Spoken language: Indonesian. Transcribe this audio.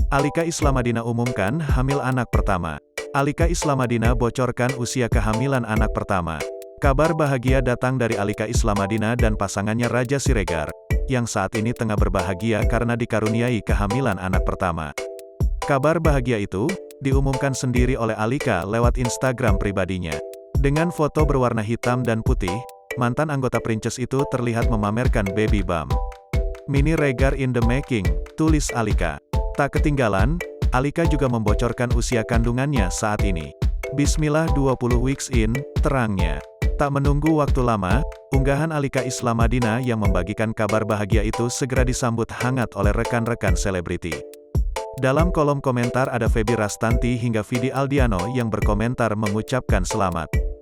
Alika Islamadina umumkan hamil anak pertama. Alika Islamadina bocorkan usia kehamilan anak pertama. Kabar bahagia datang dari Alika Islamadina dan pasangannya Raja Siregar, yang saat ini tengah berbahagia karena dikaruniai kehamilan anak pertama. Kabar bahagia itu diumumkan sendiri oleh Alika lewat Instagram pribadinya. Dengan foto berwarna hitam dan putih, mantan anggota Princess itu terlihat memamerkan baby bump. Mini Regar in the making, tulis Alika. Tak ketinggalan, Alika juga membocorkan usia kandungannya saat ini. Bismillah 20 weeks in, terangnya. Tak menunggu waktu lama, unggahan Alika Islamadina yang membagikan kabar bahagia itu segera disambut hangat oleh rekan-rekan selebriti. Dalam kolom komentar ada Feby Rastanti hingga Vidi Aldiano yang berkomentar mengucapkan selamat.